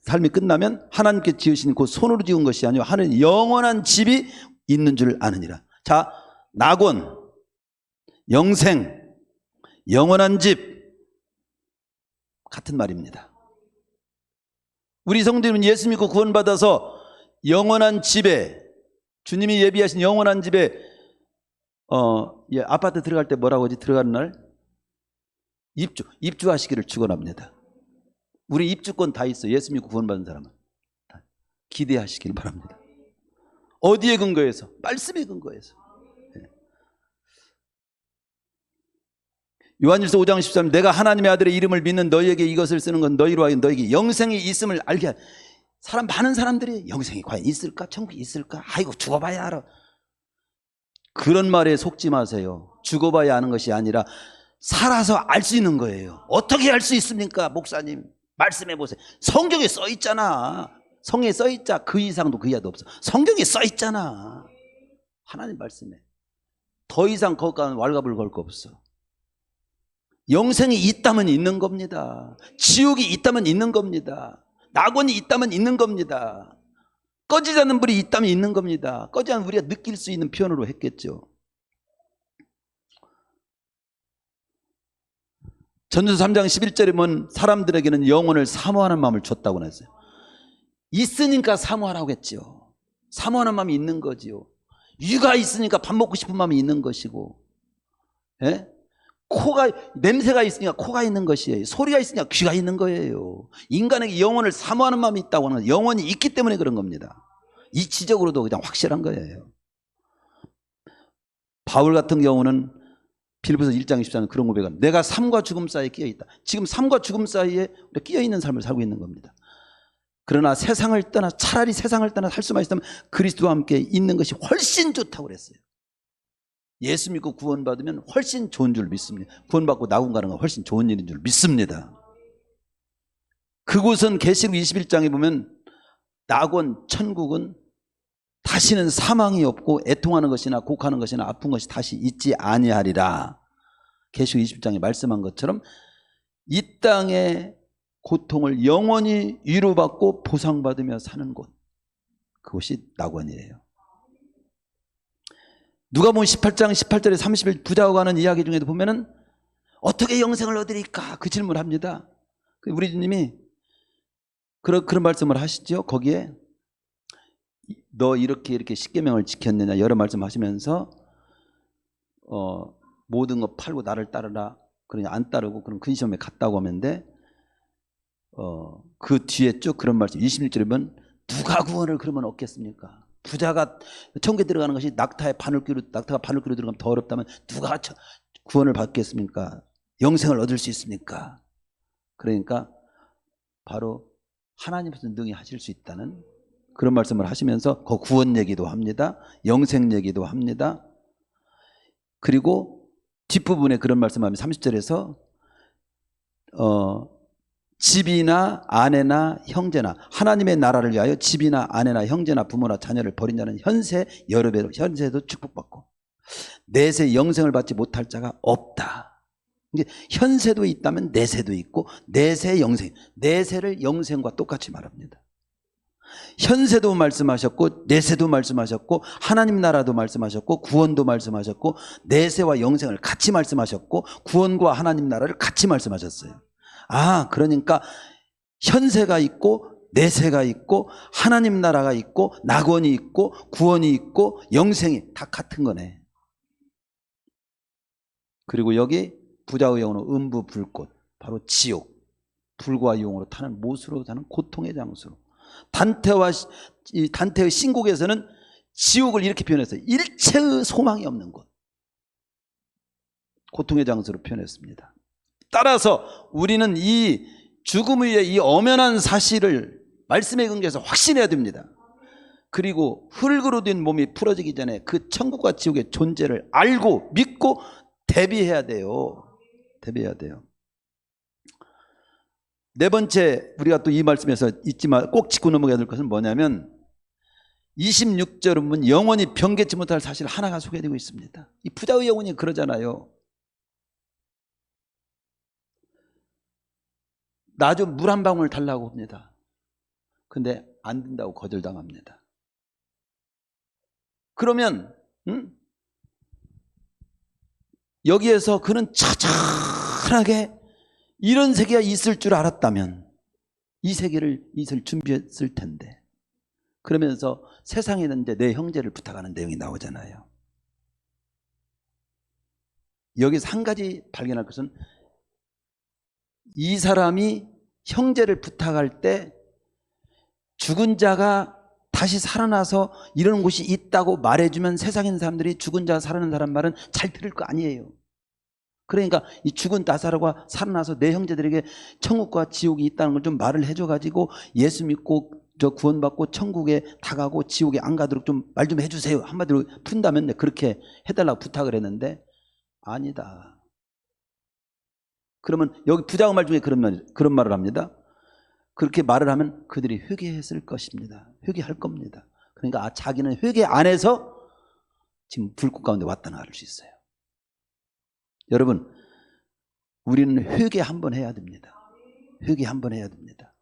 삶이 끝나면 하나님께 지으신 그 손으로 지은 것이 아니요 하나님 영원한 집이 있는 줄 아느니라. 자, 낙원, 영생, 영원한 집 같은 말입니다. 우리 성도님은 예수 믿고 구원받아서 영원한 집에, 주님이 예비하신 영원한 집에 아파트 들어갈 때 뭐라고 하지? 들어가는 날 입주하시기를 축원합니다. 우리 입주권 다 있어요. 예수 믿고 구원받은 사람은 기대하시길 바랍니다. 어디에 근거해서? 말씀에 근거해서. 요한일서 5장 13절 내가 하나님의 아들의 이름을 믿는 너희에게 이것을 쓰는 건 너희로 하여 너희에게 영생이 있음을 알게 하라. 사람 많은 사람들이 영생이 과연 있을까? 천국이 있을까? 아이고 죽어봐야 알아. 그런 말에 속지 마세요. 죽어봐야 아는 것이 아니라 살아서 알 수 있는 거예요. 어떻게 알 수 있습니까? 목사님 말씀해 보세요. 성경에 써 있잖아. 성경에 써 있자. 그 이상도 그 이하도 없어. 성경에 써 있잖아. 하나님 말씀에 더 이상 거기까지 왈가불 걸 거 없어. 영생이 있다면 있는 겁니다. 지옥이 있다면 있는 겁니다. 낙원이 있다면 있는 겁니다. 꺼지지 않는 불이 있다면 있는 겁니다. 꺼지지 않는 우리가 느낄 수 있는 표현으로 했겠죠. 전도서 3장 11절에 보면 사람들에게는 영혼을 사모하는 마음을 줬다고 했어요. 있으니까 사모하라고 했지요. 사모하는 마음이 있는 거지요. 유가 있으니까 밥 먹고 싶은 마음이 있는 것이고, 예? 코가, 냄새가 있으니까 코가 있는 것이에요. 소리가 있으니까 귀가 있는 거예요. 인간에게 영혼을 사모하는 마음이 있다고 하는 건 영혼이 있기 때문에 그런 겁니다. 이치적으로도 그냥 확실한 거예요. 바울 같은 경우는 빌립보서 1장 24는 그런 고백은 내가 삶과 죽음 사이에 끼어 있다. 지금 삶과 죽음 사이에 끼어 있는 삶을 살고 있는 겁니다. 그러나 세상을 떠나, 차라리 세상을 떠나 살 수만 있다면 그리스도와 함께 있는 것이 훨씬 좋다고 그랬어요. 예수 믿고 구원받으면 훨씬 좋은 줄 믿습니다. 구원받고 낙원 가는 건 훨씬 좋은 일인 줄 믿습니다. 그곳은 계시록 21장에 보면 낙원, 천국은 다시는 사망이 없고 애통하는 것이나 곡하는 것이나 아픈 것이 다시 있지 아니하리라. 계시록 20장에 말씀한 것처럼 이 땅의 고통을 영원히 위로받고 보상받으며 사는 곳, 그것이 낙원이에요. 누가복음 18장 18절에 30일 부자와 가는 이야기 중에도 보면은 어떻게 영생을 얻으리까 그 질문을 합니다. 우리 주님이 그런 말씀을 하시죠. 거기에 너 이렇게 십계명을 지켰느냐 여러 말씀하시면서 모든 거 팔고 나를 따르라. 그러니 안 따르고 그럼 근시험에 갔다고 하는데 그 뒤에 쭉 그런 말씀 26절에 보면 누가 구원을 그러면 얻겠습니까? 부자가 천국에 들어가는 것이 낙타가 바늘귀로 들어가면 더 어렵다면 누가 구원을 받겠습니까? 영생을 얻을 수 있습니까? 그러니까 바로 하나님께서 능히 하실 수 있다는 그런 말씀을 하시면서 그 구원 얘기도 합니다. 영생 얘기도 합니다. 그리고 뒷부분에 그런 말씀하면 30절에서 집이나 아내나 형제나 하나님의 나라를 위하여 집이나 아내나 형제나 부모나 자녀를 버린 자는 현세 여러 배로 현세도 축복받고 내세 영생을 받지 못할 자가 없다. 현세도 있다면 내세도 있고 내세 영생, 내세를 영생과 똑같이 말합니다. 현세도 말씀하셨고 내세도 말씀하셨고 하나님 나라도 말씀하셨고 구원도 말씀하셨고 내세와 영생을 같이 말씀하셨고 구원과 하나님 나라를 같이 말씀하셨어요. 그러니까 현세가 있고 내세가 있고 하나님 나라가 있고 낙원이 있고 구원이 있고 영생이 다 같은 거네. 그리고 여기 부자의 영으로 음부 불꽃, 바로 지옥, 불과 용으로 타는 못으로 타는 고통의 장소로. 단테의 신곡에서는 지옥을 이렇게 표현했어요. 일체의 소망이 없는 곳, 고통의 장소로 표현했습니다. 따라서 우리는 이 죽음 위에 이 엄연한 사실을 말씀의 근거에서 확신해야 됩니다. 그리고 흙으로 된 몸이 풀어지기 전에 그 천국과 지옥의 존재를 알고 믿고 대비해야 돼요. 대비해야 돼요. 네 번째, 우리가 또 이 말씀에서 꼭 짚고 넘어가야 될 것은 뭐냐면 26절은 보면 영원히 변개치 못할 사실 하나가 소개되고 있습니다. 이 부자의 영혼이 그러잖아요. 나 좀 물 한 방울 달라고 합니다. 근데 안 된다고 거절당합니다. 그러면 여기에서 그는 처절하게 이런 세계가 있을 줄 알았다면 이 세계를 있을 준비했을 텐데, 그러면서 세상에 있는데 내 형제를 부탁하는 내용이 나오잖아요. 여기서 한 가지 발견할 것은 이 사람이 형제를 부탁할 때 죽은 자가 다시 살아나서 이런 곳이 있다고 말해주면 세상에 있는 사람들이 죽은 자가 살아난 사람 말은 잘 들을 거 아니에요. 그러니까 이 죽은 나사로가 살아나서 내 형제들에게 천국과 지옥이 있다는 걸 좀 말을 해줘가지고 예수 믿고 저 구원받고 천국에 다가고 지옥에 안 가도록 좀 말 좀 해주세요. 한마디로 푼다면 그렇게 해달라고 부탁을 했는데 아니다. 그러면 여기 부자의 말 중에 그런 말을 합니다. 그렇게 말을 하면 그들이 회개했을 것입니다. 회개할 겁니다. 그러니까 자기는 회개 안에서 지금 불꽃 가운데 왔다는 걸 알 수 있어요. 여러분, 우리는 회개 한번 해야 됩니다. 회개 한번 해야 됩니다.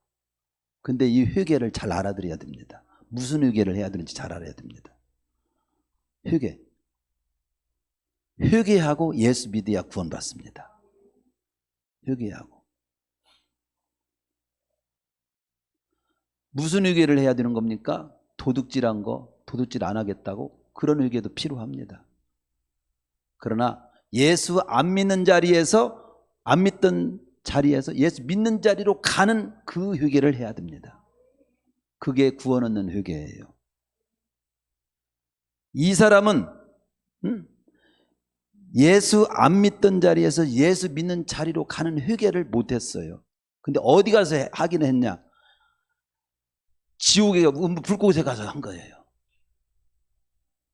근데 이 회개를 잘 알아들어야 됩니다. 무슨 회개를 해야 되는지 잘 알아야 됩니다. 회개하고 예수 믿어야 구원받습니다. 회개하고. 무슨 회개를 해야 되는 겁니까? 도둑질한 거 도둑질 안 하겠다고? 그런 회개도 필요합니다. 그러나 예수 안 믿는 자리에서, 안 믿던 자리에서 예수 믿는 자리로 가는 그 회개를 해야 됩니다. 그게 구원 얻는 회개예요. 이 사람은 예수 안 믿던 자리에서 예수 믿는 자리로 가는 회개를 못했어요. 근데 어디 가서 하긴 했냐? 지옥에 불꽃에 가서 한 거예요.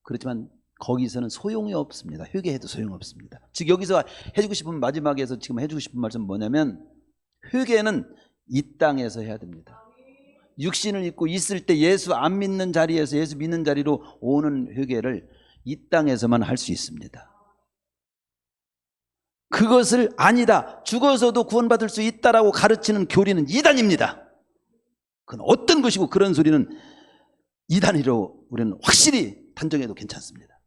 그렇지만 거기서는 소용이 없습니다. 회개해도 소용없습니다. 즉 여기서 해주고 싶은, 마지막에서 지금 해주고 싶은 말씀은 뭐냐면, 회개는 이 땅에서 해야 됩니다. 육신을 입고 있을 때 예수 안 믿는 자리에서 예수 믿는 자리로 오는 회개를 이 땅에서만 할 수 있습니다. 그것을 아니다, 죽어서도 구원받을 수 있다라고 가르치는 교리는 이단입니다. 그건 어떤 것이고, 그런 소리는 이단이라고 우리는 확실히 단정해도 괜찮습니다.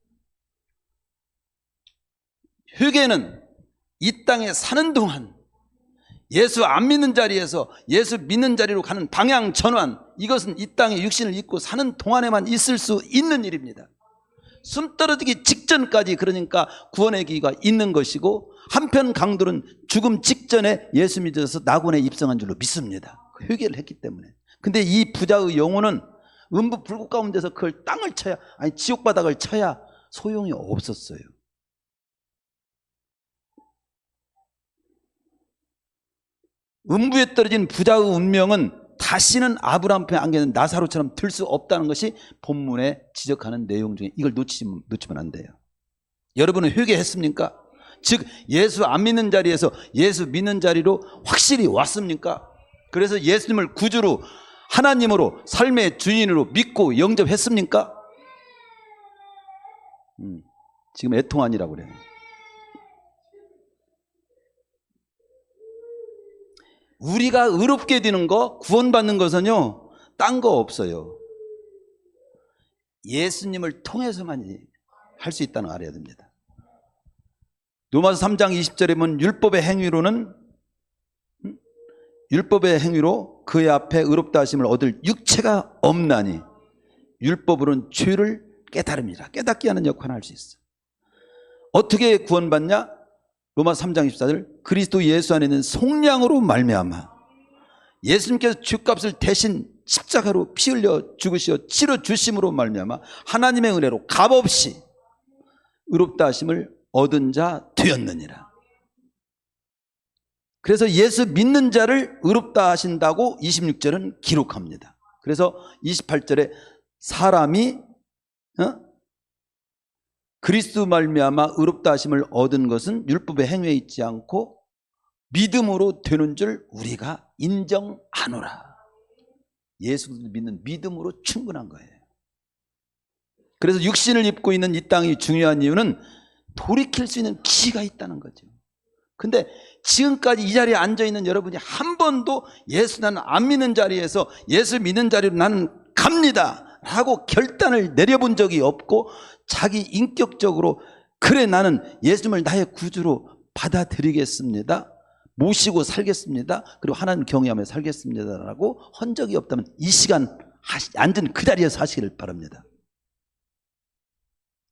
회개는 이 땅에 사는 동안 예수 안 믿는 자리에서 예수 믿는 자리로 가는 방향 전환, 이것은 이 땅에 육신을 입고 사는 동안에만 있을 수 있는 일입니다. 숨 떨어지기 직전까지, 그러니까 구원의 기회가 있는 것이고, 한편 강도는 죽음 직전에 예수 믿어서 낙원에 입성한 줄로 믿습니다. 회개를 했기 때문에. 근데 이 부자의 영혼은 음부 불꽃 가운데서 그걸 땅을 쳐야, 아니 지옥 바닥을 쳐야 소용이 없었어요. 음부에 떨어진 부자의 운명은 다시는 아브라함 편에 안기는 나사로처럼 들 수 없다는 것이 본문에 지적하는 내용 중에, 이걸 놓치면 안 돼요. 여러분은 회개했습니까? 즉 예수 안 믿는 자리에서 예수 믿는 자리로 확실히 왔습니까? 그래서 예수님을 구주로, 하나님으로, 삶의 주인으로 믿고 영접했습니까? 지금 애통하니라고 그래요. 우리가 의롭게 되는 거, 구원받는 것은요, 딴 거 없어요. 예수님을 통해서만 할 수 있다는 걸 알아야 됩니다. 로마서 3장 20절에 보면 율법의 행위로는, 율법의 행위로 그의 앞에 의롭다 하심을 얻을 육체가 없나니 율법으로는 죄를 깨달음이라. 깨닫게 하는 역할을 할 수 있어. 어떻게 구원받냐? 로마서 3장 24절, 그리스도 예수 안에 있는 속량으로 말미암아 예수님께서 죄값을 대신 십자가로 피 흘려 죽으시어 치러 주심으로 말미암아 하나님의 은혜로 값없이 의롭다 하심을 얻은 자 되었느니라. 그래서 예수 믿는 자를 의롭다 하신다고 26절은 기록합니다. 그래서 28절에 사람이 그리스도 말미암아 의롭다 하심을 얻은 것은 율법의 행위에 있지 않고 믿음으로 되는 줄 우리가 인정하노라. 예수 믿는 믿음으로 충분한 거예요. 그래서 육신을 입고 있는 이 땅이 중요한 이유는 돌이킬 수 있는 기회가 있다는 거죠. 근데 지금까지 이 자리에 앉아있는 여러분이 한 번도 예수 나는 안 믿는 자리에서 예수 믿는 자리로 나는 갑니다 하고 결단을 내려본 적이 없고, 자기 인격적으로 그래 나는 예수님을 나의 구주로 받아들이겠습니다, 모시고 살겠습니다, 그리고 하나님 경외하며 살겠습니다라고 한 적이 없다면 이 시간 앉은 그 자리에서 하시기를 바랍니다.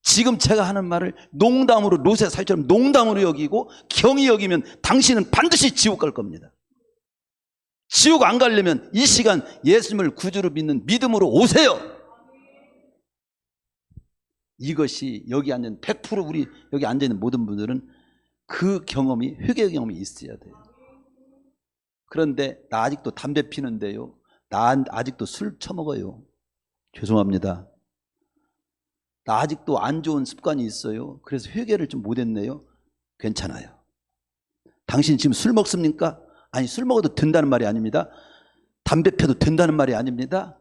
지금 제가 하는 말을 농담으로, 롯의 살처럼 농담으로 여기고 경히 여기면 당신은 반드시 지옥 갈 겁니다. 지옥 안 가려면 이 시간 예수님을 구주로 믿는 믿음으로 오세요. 이것이 여기 앉은 100% 우리 여기 앉아있는 모든 분들은 그 경험이, 회개 경험이 있어야 돼요. 그런데 나 아직도 담배 피는데요, 나 아직도 술 처먹어요, 죄송합니다. 나 아직도 안 좋은 습관이 있어요, 그래서 회개를 좀 못했네요, 괜찮아요. 당신 지금 술 먹습니까? 아니, 술 먹어도 된다는 말이 아닙니다. 담배 펴도 된다는 말이 아닙니다.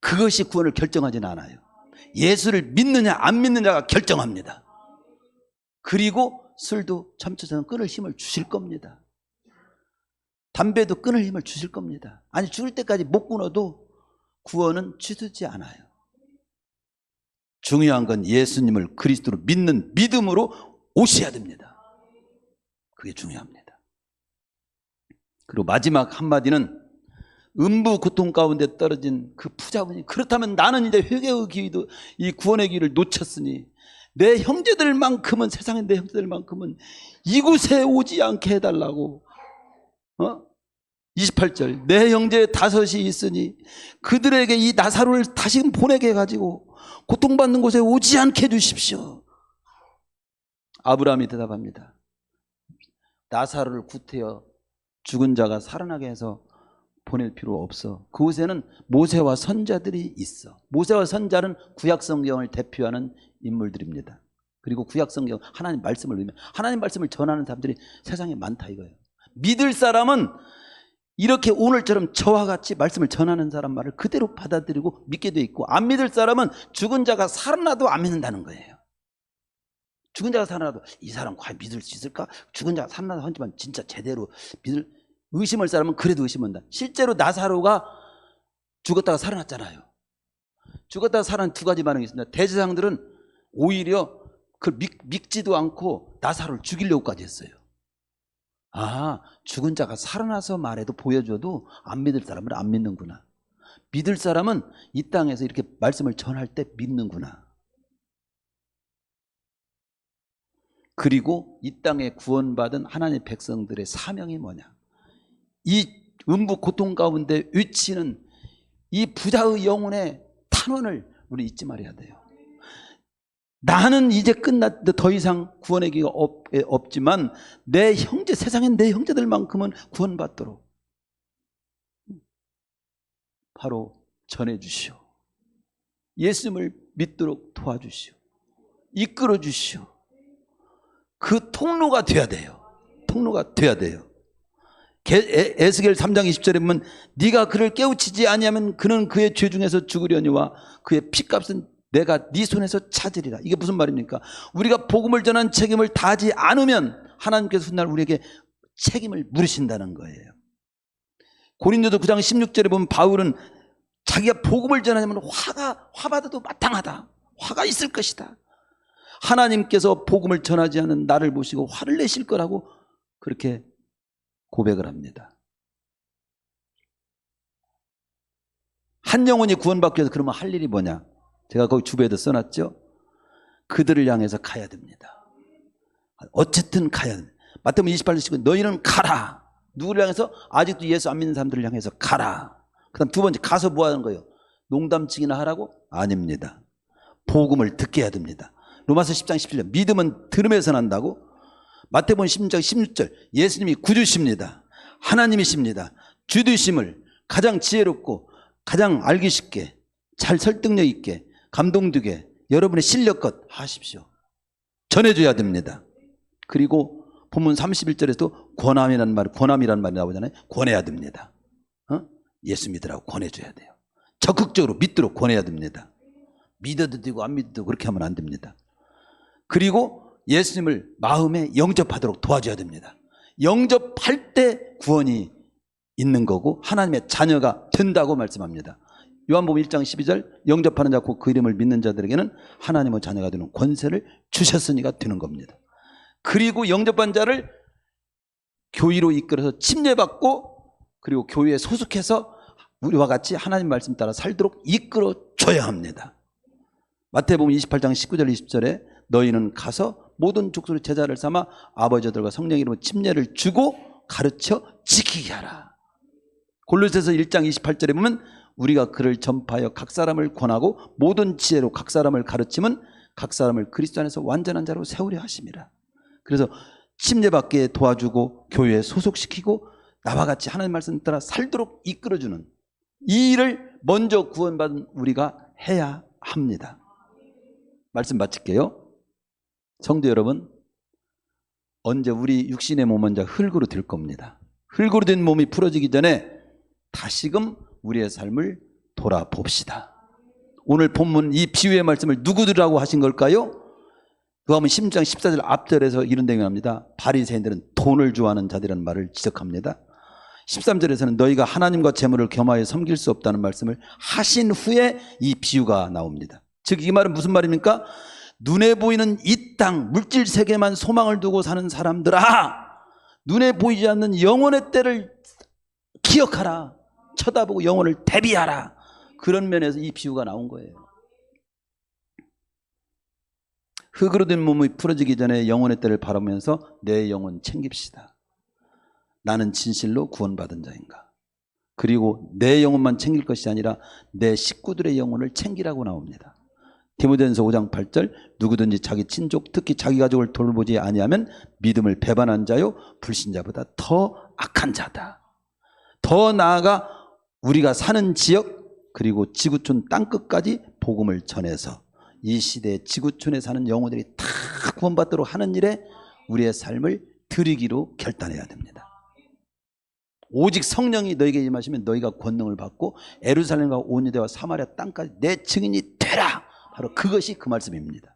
그것이 구원을 결정하지는 않아요. 예수를 믿느냐 안 믿느냐가 결정합니다. 그리고 술도 점차적으로 끊을 힘을 주실 겁니다. 담배도 끊을 힘을 주실 겁니다. 아니, 죽을 때까지 못 끊어도 구원은 취소되지 않아요. 중요한 건 예수님을 그리스도로 믿는 믿음으로 오셔야 됩니다. 그게 중요합니다. 그리고 마지막 한마디는 음부 고통 가운데 떨어진 그 부자분이, 그렇다면 나는 이제 회개의 기회도, 이 구원의 기회를 놓쳤으니 내 형제들만큼은, 세상에 내 형제들만큼은 이곳에 오지 않게 해달라고. 28절, 내 형제 5이 있으니 그들에게 이 나사로를 다시금 보내게 해가지고 고통받는 곳에 오지 않게 해주십시오. 아브라함이 대답합니다. 나사로를 구태여 죽은 자가 살아나게 해서 보낼 필요 없어. 그곳에는 모세와 선자들이 있어. 모세와 선자는 구약 성경을 대표하는 인물들입니다. 그리고 구약 성경, 하나님 말씀을 의미, 하나님 말씀을 전하는 사람들이 세상에 많다 이거예요. 믿을 사람은 이렇게 오늘처럼 저와 같이 말씀을 전하는 사람 말을 그대로 받아들이고 믿게 돼 있고, 안 믿을 사람은 죽은 자가 살아나도 안 믿는다는 거예요. 죽은 자가 살아나도 이 사람 과연 믿을 수 있을까? 죽은 자가 살아나도 하지만 진짜 제대로 믿을, 의심할 사람은 그래도 의심한다. 실제로 나사로가 죽었다가 살아났잖아요. 죽었다가 살아난 두 가지 반응이 있습니다. 대제사장들은 오히려 그걸 믿지도 않고 나사로를 죽이려고까지 했어요. 아, 죽은 자가 살아나서 말해도 보여줘도 안 믿을 사람은 안 믿는구나. 믿을 사람은 이 땅에서 이렇게 말씀을 전할 때 믿는구나. 그리고 이 땅에 구원받은 하나님의 백성들의 사명이 뭐냐? 이 음부 고통 가운데 위치는 이 부자의 영혼의 탄원을 우리 잊지 말아야 돼요. 나는 이제 끝났다, 더 이상 구원의 기회가 없지만 내 형제, 세상엔 내 형제들만큼은 구원받도록 바로 전해주시오. 예수님을 믿도록 도와주시오. 이끌어 주시오. 그 통로가 돼야 돼요. 통로가 돼야 돼요. 에스겔 3장 20절에 보면 네가 그를 깨우치지 아니하면 그는 그의 죄 중에서 죽으려니와 그의 피값은 내가 네 손에서 찾으리라. 이게 무슨 말입니까? 우리가 복음을 전한 책임을 다하지 않으면 하나님께서 훗날 우리에게 책임을 물으신다는 거예요. 고린도서 9장 16절에 보면 바울은 자기가 복음을 전하면 화받아도 마땅하다. 화가 있을 것이다. 하나님께서 복음을 전하지 않은 나를 보시고 화를 내실 거라고 그렇게 고백을 합니다. 한 영혼이 구원받기 위해서 그러면 할 일이 뭐냐? 제가 거기 주부에도 써놨죠. 그들을 향해서 가야 됩니다. 어쨌든 가야 됩니다. 마태복음 28장 너희는 가라. 누구를 향해서? 아직도 예수 안 믿는 사람들을 향해서 가라. 그 다음 두 번째, 가서 뭐 하는 거예요? 농담치기나 하라고? 아닙니다. 복음을 듣게 해야 됩니다. 로마서 10장 17절 믿음은 들음에서 난다고? 마태복음 16장 16절 예수님이 구주십니다. 하나님이십니다. 주되심을 가장 지혜롭고 가장 알기 쉽게 잘 설득력 있게 감동되게 여러분의 실력껏 하십시오. 전해줘야 됩니다. 그리고 본문 31절에도 권함이라는 말이 나오잖아요. 권해야 됩니다. 예수 믿으라고 권해줘야 돼요. 적극적으로 믿도록 권해야 됩니다. 믿어도 되고 안 믿어도 그렇게 하면 안 됩니다. 그리고 예수님을 마음에 영접하도록 도와줘야 됩니다. 영접할 때 구원이 있는 거고 하나님의 자녀가 된다고 말씀합니다. 요한복음 1장 12절 영접하는 자 곧 그 이름을 믿는 자들에게는 하나님의 자녀가 되는 권세를 주셨으니까 되는 겁니다. 그리고 영접한 자를 교회로 이끌어서 침례받고 그리고 교회에 소속해서 우리와 같이 하나님 말씀 따라 살도록 이끌어 줘야 합니다. 마태복음 28장 19절 20절에 너희는 가서 모든 족속의 제자를 삼아 아버지들과 성령 이름으로 침례를 주고 가르쳐 지키게 하라. 골로새서 1장 28절에 보면 우리가 그를 전파하여 각 사람을 권하고 모든 지혜로 각 사람을 가르치면 각 사람을 그리스도 안에서 완전한 자로 세우려 하심이라. 그래서 침례받게 도와주고 교회에 소속시키고 나와 같이 하나님 말씀 따라 살도록 이끌어주는 이 일을 먼저 구원받은 우리가 해야 합니다. 말씀 마칠게요. 성도 여러분, 언제 우리 육신의 몸은 흙으로 될 겁니다. 흙으로 된 몸이 풀어지기 전에 다시금 우리의 삶을 돌아봅시다. 오늘 본문 이 비유의 말씀을 누구들하고 하신 걸까요? 누가복음 16장 14절 앞절에서 이런 내용이 나옵니다. 바리새인들은 돈을 좋아하는 자들이라는 말을 지적합니다. 13절에서는 너희가 하나님과 재물을 겸하여 섬길 수 없다는 말씀을 하신 후에 이 비유가 나옵니다. 즉 이 말은 무슨 말입니까? 눈에 보이는 이 땅 물질 세계만 소망을 두고 사는 사람들아, 눈에 보이지 않는 영혼의 때를 기억하라. 쳐다보고 영혼을 대비하라. 그런 면에서 이 비유가 나온 거예요. 흙으로 된 몸이 풀어지기 전에 영혼의 때를 바라보면서 내 영혼 챙깁시다. 나는 진실로 구원받은 자인가. 그리고 내 영혼만 챙길 것이 아니라 내 식구들의 영혼을 챙기라고 나옵니다. 디모데전서 5장 8절 누구든지 자기 친족 특히 자기 가족을 돌보지 아니하면 믿음을 배반한 자요 불신자보다 더 악한 자다. 더 나아가 우리가 사는 지역 그리고 지구촌 땅끝까지 복음을 전해서 이 시대의 지구촌에 사는 영혼들이 다 구원받도록 하는 일에 우리의 삶을 드리기로 결단해야 됩니다. 오직 성령이 너에게 임하시면 너희가 권능을 받고 예루살렘과 온 유대와 사마리아 땅까지 내 증인이 되라. 바로 그것이 그 말씀입니다.